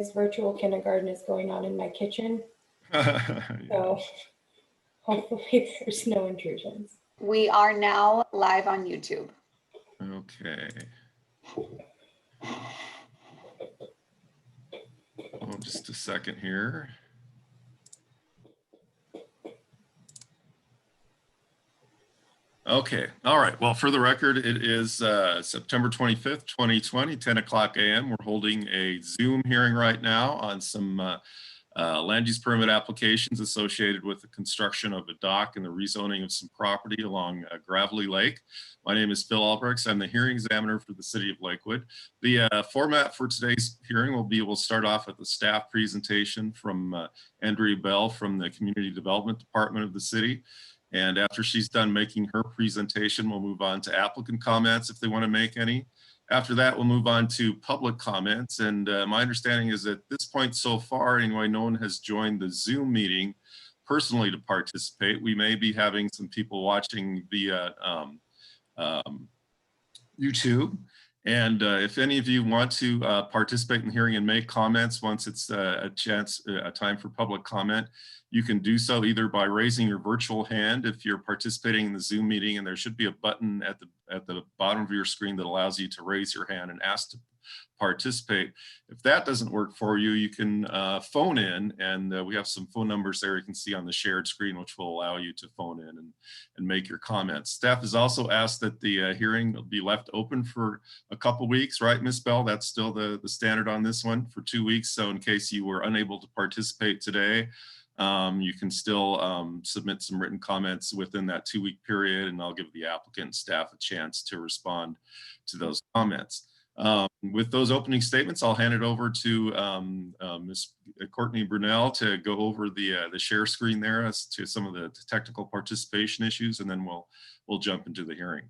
This virtual kindergarten is going on in my kitchen, Yeah. so hopefully there's no intrusions. We are now live on YouTube. Okay. Oh, just a second here. Okay, all right. Well, for the record, it is September 25th, 2020, 10 o'clock a.m. We're holding a Zoom hearing right now on some land use permit applications associated with the construction of a dock and the rezoning of some property along Gravelly Lake. My name is Phil Albrechts. I'm the hearing examiner for the city of Lakewood. The format for today's hearing will be, we'll start off with a staff presentation from Andrea Bell from the Community Development Department of the city. And after she's done making her presentation, we'll move on to applicant comments if they want to make any. After that, we'll move on to public comments. And my understanding is at this point so far, anyway, no one has joined the Zoom meeting personally to participate. We may be having some people watching via YouTube. And if any of you want to participate in the hearing and make comments once it's a time for public comment, you can do so either by raising your virtual hand if you're participating in the Zoom meeting, and there should be a button at the bottom of your screen that allows you to raise your hand and ask to participate. If that doesn't work for you, you can phone in, and we have some phone numbers there you can see on the shared screen, which will allow you to phone in and make your comments. Staff has also asked that the hearing will be left open for a couple weeks, right, Ms. Bell? That's still the standard on this one, for 2 weeks. So in case you were unable to participate today, you can still submit some written comments within that 2-week period, and I'll give the applicant and staff a chance to respond to those comments. With those opening statements, I'll hand it over to Ms. Courtney Brunel to go over the share screen there as to some of the technical participation issues, and then we'll jump into the hearing.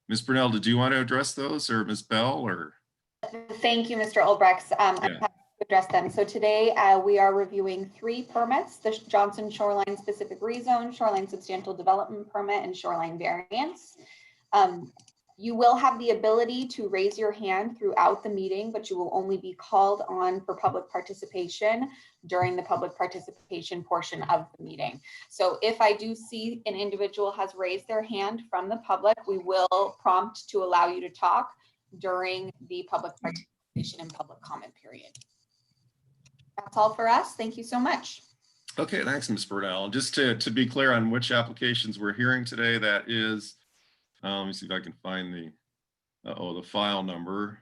Ms. Brunel, did you want to address those, or Ms. Bell, or? Thank you, Mr. Albrechts. Yeah. I'm happy to address them. So today we are reviewing 3 permits: the Johnson Shoreline Specific Rezone, Shoreline Substantial Development Permit, and Shoreline Variance. You will have the ability to raise your hand throughout the meeting, but you will only be called on for public participation during the public participation portion of the meeting. So if I do see an individual has raised their hand from the public, we will prompt to allow you to talk during the public participation and public comment period. That's all for us. Thank you so much. Okay, thanks, Ms. Brunel. Just to be clear on which applications we're hearing today, that is, let me see if I can find the file number.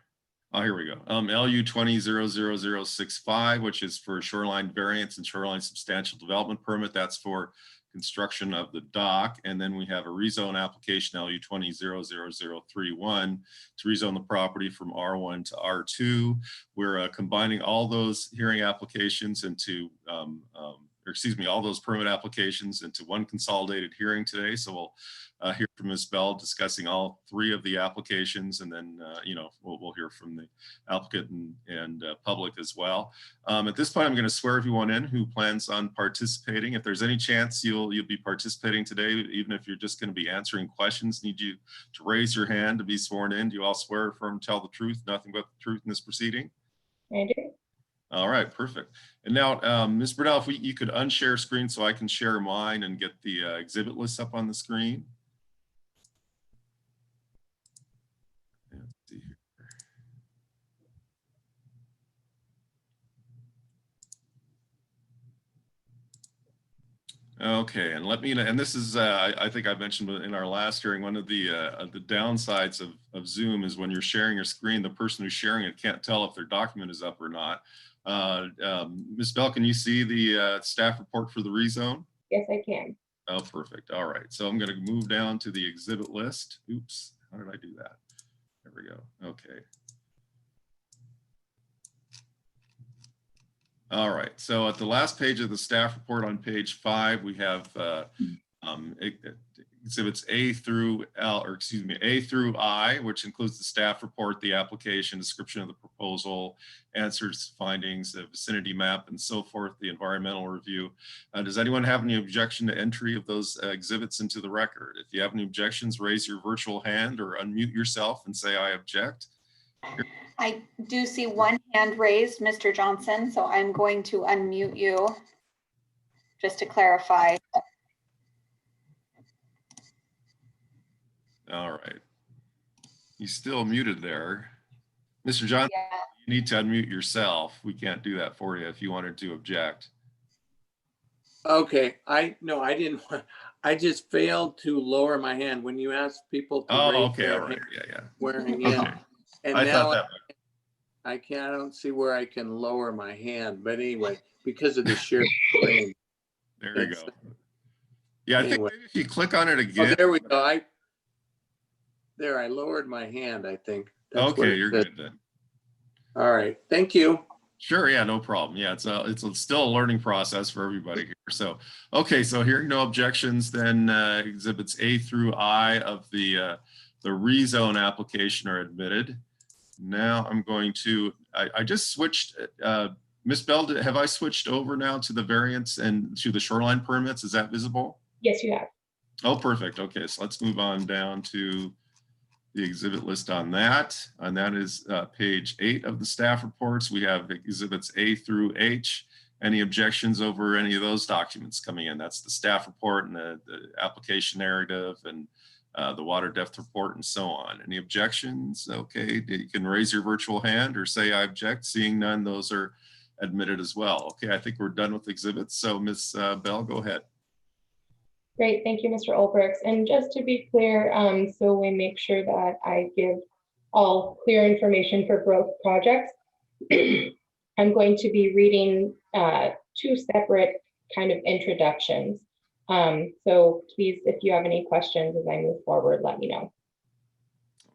Oh, here we go. LU 20-00065, which is for shoreline variance and shoreline substantial development permit. That's for construction of the dock. And then we have a rezone application, LU 20-00031, to rezone the property from R1 to R2. We're combining all those hearing applications into all those permit applications into one consolidated hearing today. So we'll hear from Ms. Bell discussing all 3 of the applications, and then we'll hear from the applicant and public as well. At this point, I'm going to swear everyone in who plans on participating. If there's any chance you'll be participating today, even if you're just going to be answering questions, need you to raise your hand to be sworn in. Do you all swear, affirm, tell the truth, nothing but the truth in this proceeding? I do. All right, perfect. And now, Ms. Brunel, if you could unshare screen so I can share mine and get the exhibit list up on the screen. Let's see here. Okay, and let me know, and this is, I think I mentioned in our last hearing, one of the downsides of Zoom is when you're sharing your screen, the person who's sharing it can't tell if their document is up or not. Ms. Bell, can you see the staff report for the rezone? Yes, I can. Oh, perfect. All right. So I'm going to move down to the exhibit list. Oops. How did I do that? There we go. Okay. All right. So at the last page of the staff report on page 5, we have exhibits A through I, which includes the staff report, the application, description of the proposal, answers, findings, the vicinity map, and so forth, the environmental review. Does anyone have any objection to entry of those exhibits into the record? If you have any objections, raise your virtual hand or unmute yourself and say, I object. I do see one hand raised, Mr. Johnson, so I'm going to unmute you just to clarify. All right. He's still muted there. Mr. Johnson, Yeah. you need to unmute yourself. We can't do that for you if you wanted to object. Okay, I didn't want, I just failed to lower my hand when you asked people to Oh, raise okay, their all right, hand yeah. swearing in. Okay. And I thought now that. I don't see where I can lower my hand, but anyway, because of the shared screen. There you It's- go. Yeah, I think Anyway. maybe if you click on it Oh, again. there we go. I lowered my hand, I think. That's what Okay, it you're said. good then. All right, thank you. Sure, yeah, no problem. Yeah, it's still a learning process for everybody here. So, okay, so hearing no objections, then exhibits A through I of the rezone application are admitted. Now I'm going to, I just switched, Ms. Bell, have I switched over now to the variance and to the shoreline permits? Is that visible? Yes, you have. Oh, perfect. Okay, so let's move on down to the exhibit list on that. And that is page 8 of the staff reports. We have exhibits A through H. Any objections over any of those documents coming in? That's the staff report and the application narrative and the water depth report and so on. Any objections? Okay, you can raise your virtual hand or say I object. Seeing none, those are admitted as well. Okay, I think we're done with exhibits. So Ms. Bell, go ahead. Great, thank you, Mr. Olbricks. And just to be clear, so we make sure that I give all clear information for growth projects, I'm going to be reading 2 separate kind of introductions. So please, if you have any questions as I move forward, let me know.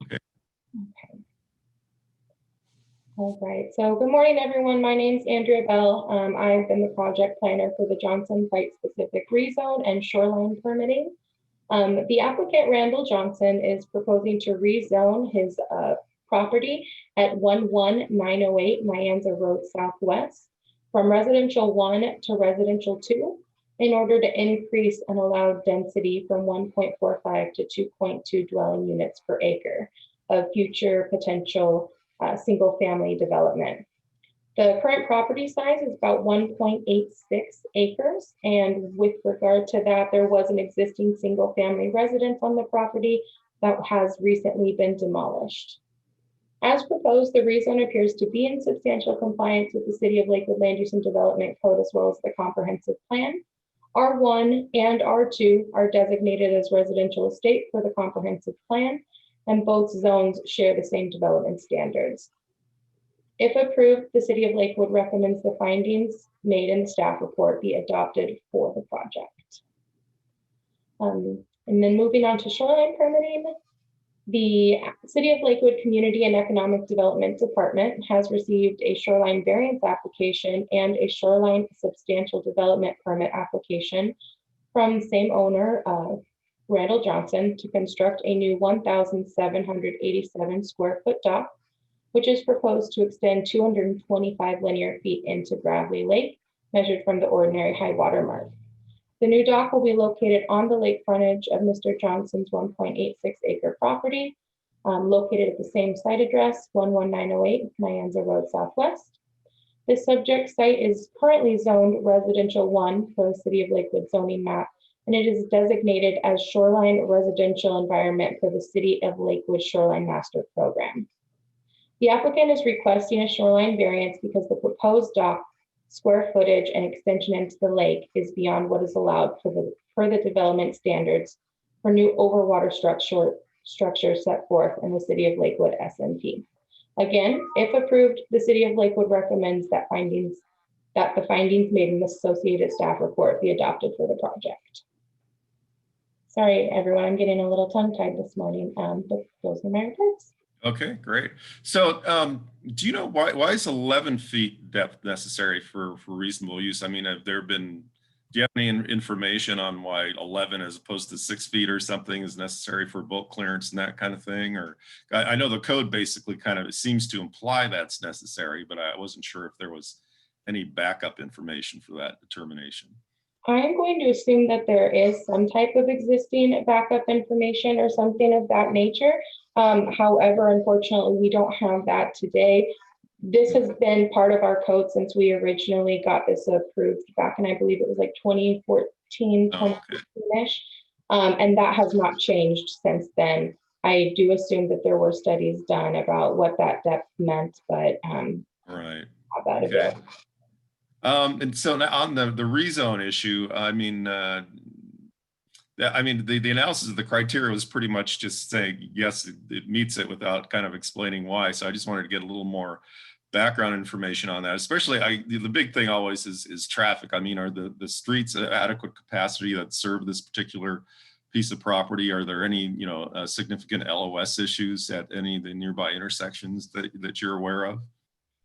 Okay. Okay. All right, so good morning, everyone. My name's Andrea Bell. I've been the project planner for the Johnson site-specific rezone and shoreline permitting. The applicant, Randall Johnson, is proposing to rezone his property at 11908 Nyanza Road Southwest from residential 1 to residential 2 in order to increase an allowed density from 1.45 to 2.2 dwelling units per acre of future potential single-family development. The current property size is about 1.86 acres, and with regard to that, there was an existing single-family residence on the property that has recently been demolished. As proposed, the rezone appears to be in substantial compliance with the City of Lakewood Land Use and Development Code as well as the comprehensive plan. R1 and R2 are designated as residential estate for the comprehensive plan, and both zones share the same development standards. If approved, the City of Lakewood recommends the findings made in the staff report be adopted for the project. And then moving on to shoreline permitting, the City of Lakewood Community and Economic Development Department has received a shoreline variance application and a shoreline substantial development permit application from the same owner, Randall Johnson, to construct a new 1,787 square foot dock, which is proposed to extend 225 linear feet into Bradley Lake, measured from the ordinary high water mark. The new dock will be located on the lake frontage of Mr. Johnson's 1.86 acre property, located at the same site address, 11908 Nyanza Road Southwest. This subject site is currently zoned residential 1 for the City of Lakewood zoning map, and it is designated as shoreline residential environment for the City of Lakewood Shoreline Master Program. The applicant is requesting a shoreline variance because the proposed dock square footage and extension into the lake is beyond what is allowed for the development standards for new overwater structures set forth in the City of Lakewood SMP. Again, if approved, the City of Lakewood recommends that the findings made in the associated staff report be adopted for the project. Sorry, everyone, I'm getting a little tongue-tied this morning, but those are my reports. Okay, great. So do you know why is 11 feet depth necessary for reasonable use? I mean, do you have any information on why 11 as opposed to 6 feet or something is necessary for bulk clearance and that kind of thing? Or I know the code basically kind of seems to imply that's necessary, but I wasn't sure if there was any backup information for that determination. I'm going to assume that there is some type of existing backup information or something of that nature. However, unfortunately, we don't have that today. This has been part of our code since we originally got this approved back in, I believe it was like 2014, Oh, okay. 2015-ish. And that has not changed since then. I do assume that there were studies done about what that depth meant, but Right. have that Okay. available. And so now on the rezone issue, I mean, the analysis of the criteria was pretty much just saying, yes, it meets it without kind of explaining why. So I just wanted to get a little more background information on that. Especially, the big thing always is traffic. I mean, are the streets at adequate capacity that serve this particular piece of property? Are there any, significant LOS issues at any of the nearby intersections that you're aware of?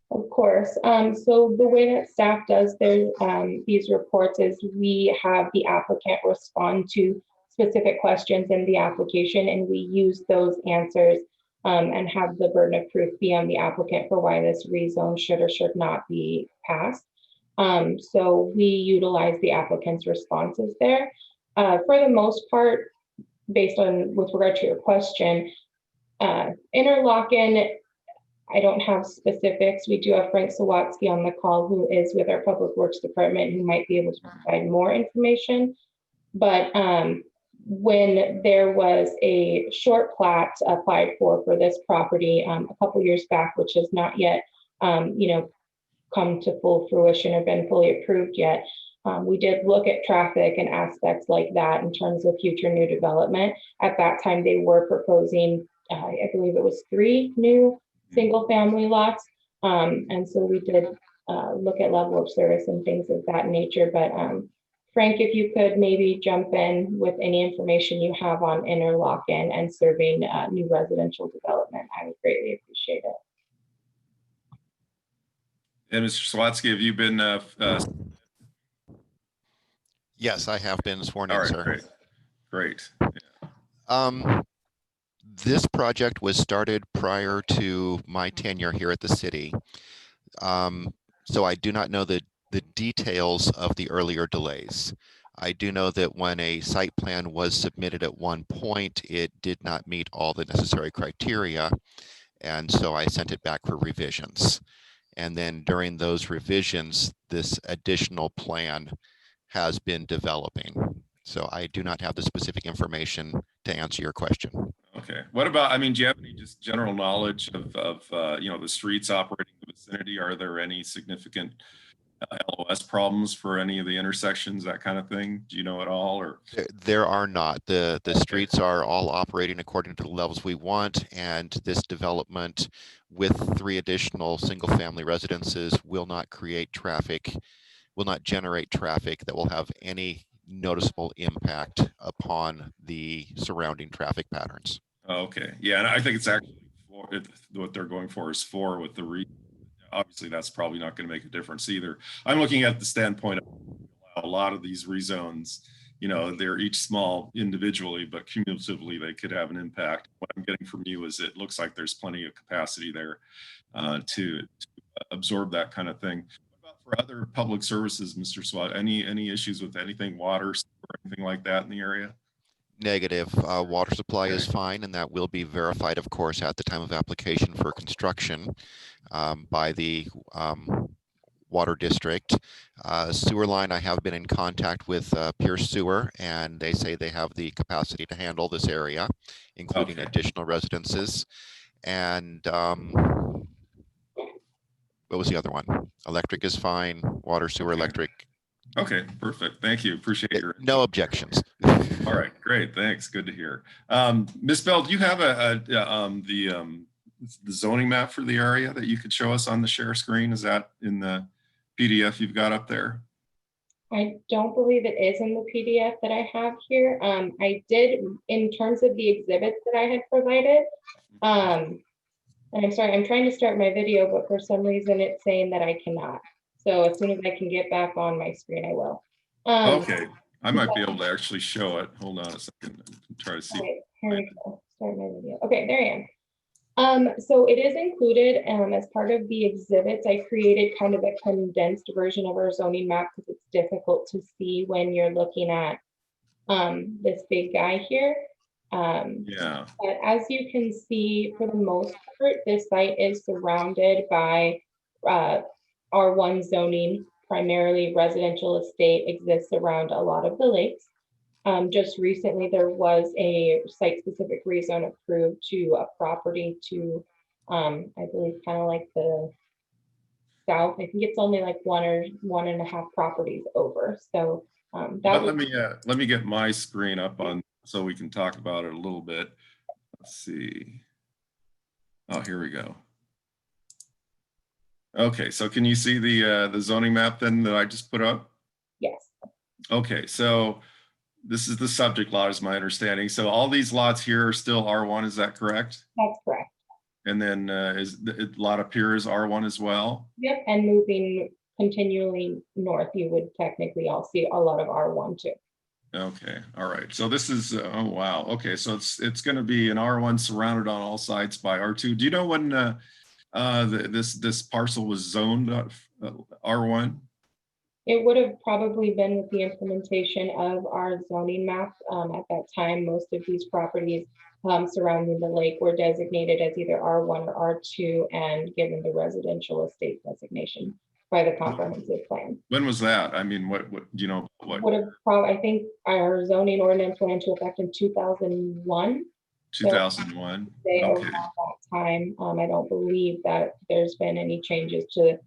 Of course. So the way that staff does these reports is we have the applicant respond to specific questions in the application, and we use those answers and have the burden of proof be on the applicant for why this rezone should or should not be passed. So we utilize the applicant's responses there. For the most part, based on with regard to your question, interlock-in, I don't have specifics. We do have Frank Sawatsky on the call, who is with our Public Works Department, who might be able to provide more information. But when there was a short plat applied for this property a couple years back, which has not yet, come to full fruition or been fully approved yet, we did look at traffic and aspects like that in terms of future new development. At that time, they were proposing, I believe it was 3 new single family lots. And so we did look at level of service and things of that nature. But Frank, if you could maybe jump in with any information you have on interlock-in and serving new residential development, I would greatly appreciate it. And Mr. Sawatsky, have you been? Yes, I have been sworn All in, right, sir. great. This project was started prior to my tenure here at the city. So I do not know the details of the earlier delays. I do know that when a site plan was submitted at one point, it did not meet all the necessary criteria. And so I sent it back for revisions. And then during those revisions, this additional plan has been developing. So I do not have the specific information to answer your question. Okay. What about, do you have any just general knowledge of the streets operating in the vicinity? Are there any significant LOS problems for any of the intersections, that kind of thing? Do you know at all? Or there are not. The streets are all operating according to the levels we want, and this development with 3 additional single-family residences will not create traffic, will not generate traffic that will have any noticeable impact upon the surrounding traffic patterns. Okay. Yeah, and I think it's actually what they're going for is 4 with the obviously that's probably not going to make a difference either. I'm looking at the standpoint of a lot of these rezones, they're each small individually, but cumulatively they could have an impact. What I'm getting from you is it looks like there's plenty of capacity there to absorb that kind of thing. What about for other public services, Mr. Swat? Any issues with anything, water or anything like that in the area? Negative. Water supply is fine, and that will be verified, of course, at the time of application for construction by the water district. Sewer line, I have been in contact with Pierce Sewer, and they say they have the capacity to handle this area, including additional residences. And what was the other one? Electric is fine. Water, sewer, electric. Okay, perfect. Thank you. Appreciate your no objections. All right, great. Thanks. Good to hear. Ms. Bell, do you have the zoning map for the area that you could show us on the share screen? Is that in the PDF you've got up there? I don't believe it is in the PDF that I have here. I did, in terms of the exhibits that I had provided, and I'm sorry, I'm trying to start my video, but for some reason it's saying that I cannot. So as soon as I can get back on my screen, I will. Okay, I might be able to actually show it. Hold on a second. Try to see. Okay, here we go. Start my video. Okay, there I am. So it is included as part of the exhibits. I created kind of a condensed version of our zoning map because it's difficult to see when you're looking at this big guy here. Yeah. But as you can see, for the most part, this site is surrounded by R1 zoning. Primarily residential estate exists around a lot of the lakes. Just recently, there was a site-specific rezone approved to a property to, I believe, kind of like the south. I think it's only like 1.5 properties over. So that was Let me get my screen up on so we can talk about it a little bit. Let's see. Oh, here we go. Okay, so can you see the zoning map then that I just put up? yes. Okay, so this is the subject lot, is my understanding. So all these lots here are still R1, is that correct? That's correct. And then is the lot up here is R1 as well? Yep, and moving continually north, you would technically all see a lot of R1 too. Okay, all right. So this is, oh, wow. Okay, so it's going to be an R1 surrounded on all sides by R2. Do you know when this parcel was zoned R1? It would have probably been with the implementation of our zoning map. At that time, most of these properties surrounding the lake were designated as either R1 or R2 and given the residential estate designation by the comprehensive plan. When was that? I mean, what do you know? What would have probably, I think our zoning ordinance went into effect in 2001. 2001. They Okay. around that time, I don't believe that there's been any changes to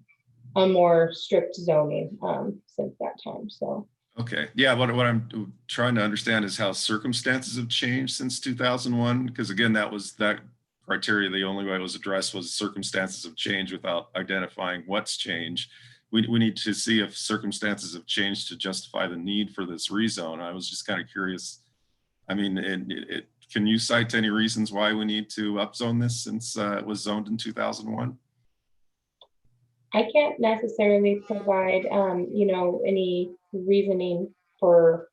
a more strict zoning since that time. So Okay. Yeah. What I'm trying to understand is how circumstances have changed since 2001. Because again, that criteria, the only way it was addressed was circumstances have changed without identifying what's changed. We need to see if circumstances have changed to justify the need for this rezone. I was just kind of curious. I mean, can you cite any reasons why we need to upzone this since it was zoned in 2001? I can't necessarily provide, any reasoning from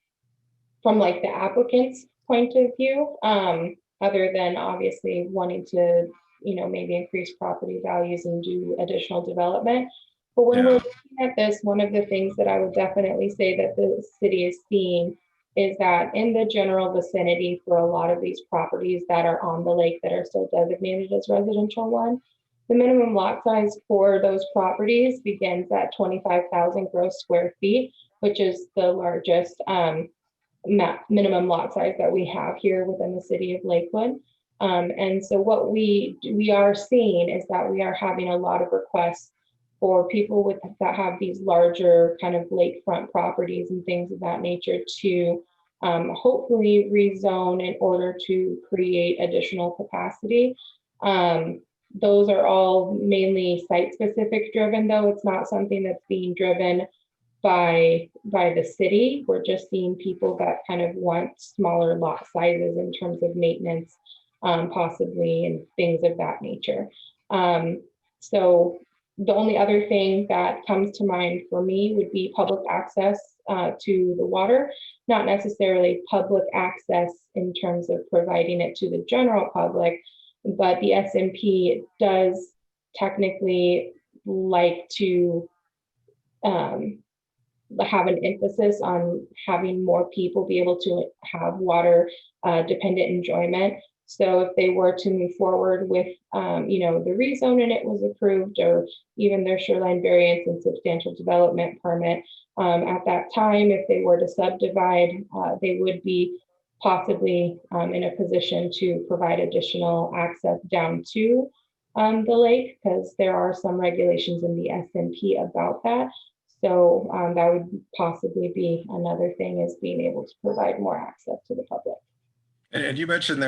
like the applicant's point of view, other than obviously wanting to, maybe increase property values and do additional development. But when we're looking at this, one of the things that I would definitely say that the city is seeing is that in the general vicinity for a lot of these properties that are on the lake that are still designated as residential one, the minimum lot size for those properties begins at 25,000 gross square feet, which is the largest minimum lot size that we have here within the city of Lakewood. And so what we are seeing is that we are having a lot of requests for people that have these larger kind of lakefront properties and things of that nature to hopefully rezone in order to create additional capacity. Those are all mainly site-specific driven, though. It's not something that's being driven by the city. We're just seeing people that kind of want smaller lot sizes in terms of maintenance, possibly, and things of that nature. So the only other thing that comes to mind for me would be public access to the water, not necessarily public access in terms of providing it to the general public, but the SMP does technically like to have an emphasis on having more people be able to have water dependent enjoyment. So if they were to move forward with, the rezone and it was approved, or even their shoreline variance and substantial development permit, at that time, if they were to subdivide, they would be possibly in a position to provide additional access down to the lake, because there are some regulations in the SMP about that. So that would possibly be another thing, is being able to provide more access to the public. And you mentioned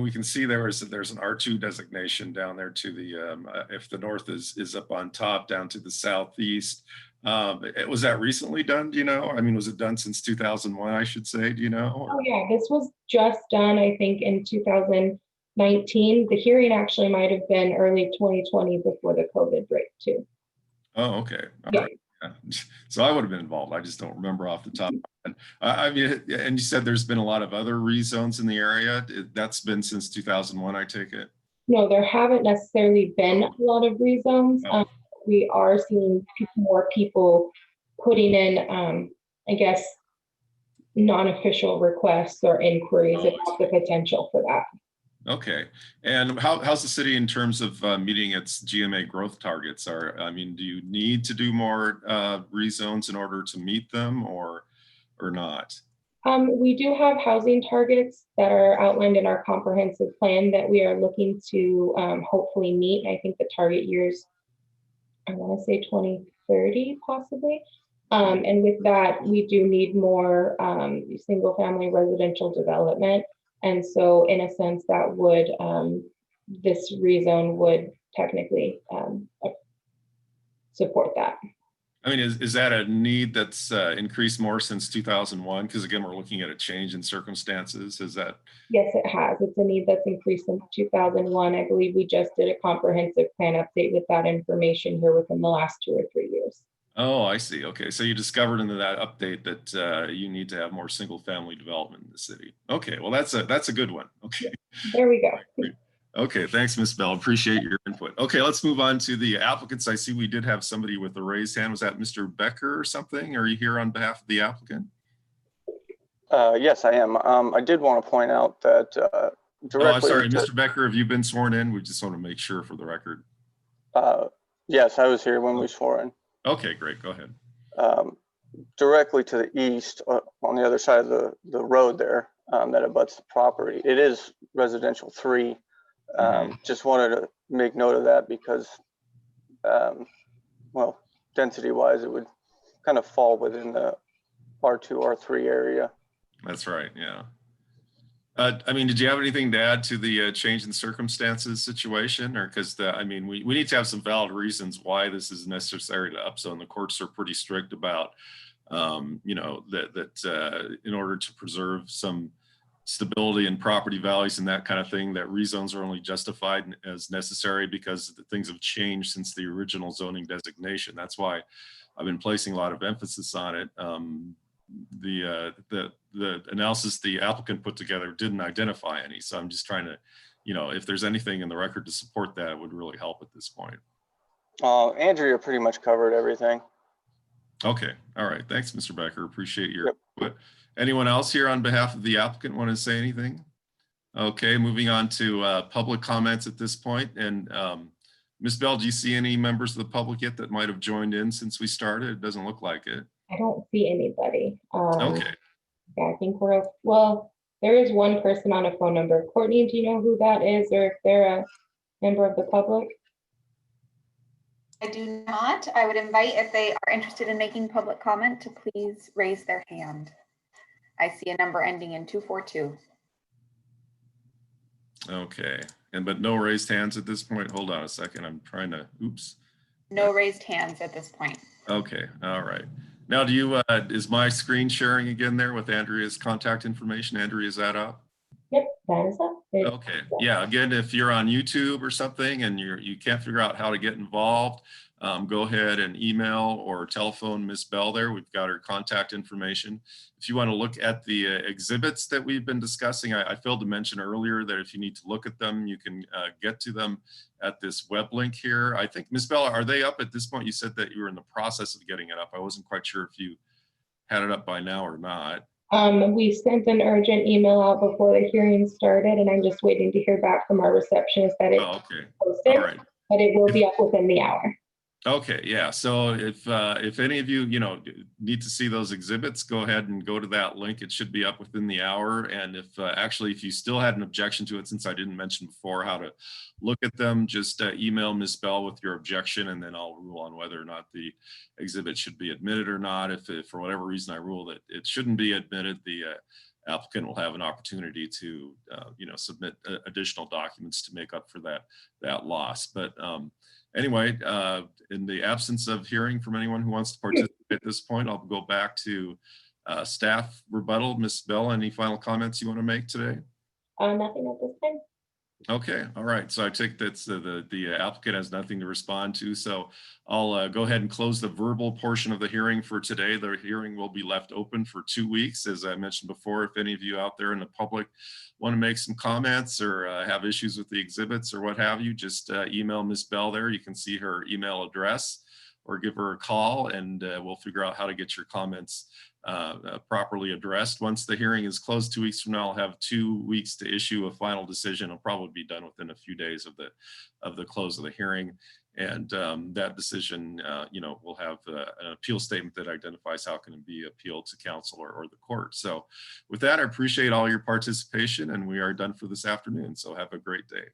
we can see there's an R2 designation down there to the, if the north is up on top, down to the southeast. Was that recently done? Do you know? I mean, was it done since 2001, I should say? Do you know? Oh yeah, this was just done, I think, in 2019. The hearing actually might have been early 2020 before the COVID break too. Oh, okay. All right. Yeah. So I would have been involved. I just don't remember off the top. I mean, and you said there's been a lot of other rezones in the area. That's been since 2001, I take it? No, there haven't necessarily been a lot of rezones. We are seeing more people putting in, I guess, non-official requests or inquiries about the potential for that. Okay, and how's the city in terms of meeting its GMA growth targets? I mean, do you need to do more rezones in order to meet them, or not? We do have housing targets that are outlined in our comprehensive plan that we are looking to hopefully meet. I think the target years, I want to say 2030 possibly. And with that, we do need more single family residential development. And so in a sense that would, this rezone would technically support that. I mean, is that a need that's increased more since 2001? Because again, we're looking at a change in circumstances. Is that? Yes, it has. It's a need that's increased since 2001. I believe we just did a comprehensive plan update with that information here within the last 2 or 3 years. Oh, I see. Okay, so you discovered in that update that you need to have more single family development in the city. Okay, well, that's a good one. Okay. There we go. Okay, thanks, Ms. Bell. Appreciate your input. Okay, let's move on to the applicants. I see we did have somebody with a raised hand. Was that Mr. Becker or something? Are you here on behalf of the applicant? Yes, I am. I did want to point out that directly. Oh, I'm sorry, Mr. Becker, have you been sworn in? We just want to make sure for the record. Yes, I was here when we swore in. Okay, great. Go ahead. Directly to the east, on the other side of the road there, that abuts the property, it is residential 3. Just wanted to make note of that because, well, density-wise, it would kind of fall within the R2, R3 area. That's right. Yeah. I mean, did you have anything to add to the change in circumstances situation, or because I mean, we need to have some valid reasons why this is necessary to upzone. The courts are pretty strict about, you know, that in order to preserve some stability in property values and that kind of thing, that rezones are only justified as necessary because things have changed since the original zoning designation. That's why I've been placing a lot of emphasis on it. The analysis the applicant put together didn't identify any, so I'm just trying to, you know, if there's anything in the record to support that, it would really help at this point. Andrea pretty much covered everything. Okay, all right, thanks, Mr. Becker. Appreciate your input. Anyone else here on behalf of the applicant want to say anything? Okay, moving on to public comments at this point. And Ms. Bell, do you see any members of the public yet that might have joined in since we started? It doesn't look like it. I don't see anybody. Okay. Yeah, I think we're, well, there is one person on a phone number. Courtney, do you know who that is, or if they're a member of the public? I do not. I would invite, if they are interested in making public comment, to please raise their hand. I see a number ending in 242. Okay, but no raised hands at this point. Hold on a second. I'm trying to, oops. No raised hands at this point. Okay, all right. Now, do you, is my screen sharing again there with Andrea's contact information? Andrea, is that up? Yep, that is up. Okay, yeah, again, if you're on YouTube or something and you can't figure out how to get involved, go ahead and email or telephone Ms. Bell there. We've got her contact information. If you want to look at the exhibits that we've been discussing, I failed to mention earlier that if you need to look at them, you can get to them at this web link here. I think, Ms. Bell, are they up at this point? You said that you were in the process of getting it up. I wasn't quite sure if you had it up by now or not. We sent an urgent email out before the hearing started, and I'm just waiting to hear back from our receptionist that it's posted, all right. But it will be up within the hour. Okay, yeah. So if any of you, you know, need to see those exhibits, go ahead and go to that link. It should be up within the hour. And if actually, if you still had an objection to it, since I didn't mention before how to look at them, just email Ms. Bell with your objection, and then I'll rule on whether or not the exhibit should be admitted or not. If for whatever reason I rule that it shouldn't be admitted, the applicant will have an opportunity to, you know, submit additional documents to make up for that loss. But anyway, in the absence of hearing from anyone who wants to participate at this point, I'll go back to staff rebuttal. Ms. Bell, any final comments you want to make today? Nothing at this time. Okay, all right. So I take that the applicant has nothing to respond to. So I'll go ahead and close the verbal portion of the hearing for today. The hearing will be left open for 2 weeks. As I mentioned before, if any of you out there in the public want to make some comments or have issues with the exhibits or what have you, just email Ms. Bell there. You can see her email address, or give her a call, and we'll figure out how to get your comments properly addressed. Once the hearing is closed 2 weeks from now, I'll have 2 weeks to issue a final decision. It'll probably be done within a few days of the close of the hearing. And that decision, will have an appeal statement that identifies how it can be appealed to council or the court. So with that, I appreciate all your participation, and we are done for this afternoon. So have a great day.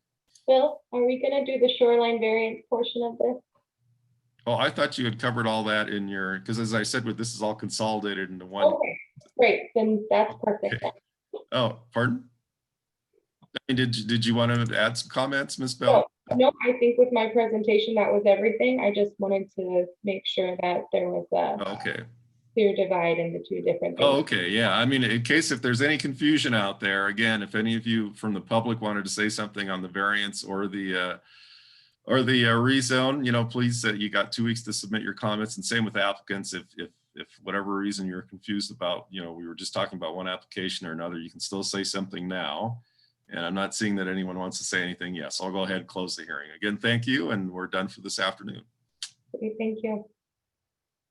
Bill, are we going to do the shoreline variance portion of this? Oh, I thought you had covered all that in your, because as I said, this is all consolidated into one. Okay, great. Then that's perfect. Okay. Oh, pardon? Did you want to add some comments, Ms. Bell? No, I think with my presentation, that was everything. I just wanted to make sure that there was a Okay. clear divide in the two different things. Oh, okay. Yeah. I mean, in case if there's any confusion out there, again, if any of you from the public wanted to say something on the variance or the rezone, please, you got 2 weeks to submit your comments, and same with applicants. If whatever reason you're confused about, we were just talking about one application or another, you can still say something now. And I'm not seeing that anyone wants to say anything. Yes, I'll go ahead and close the hearing. Again, thank you, and we're done for this afternoon. Okay, thank you.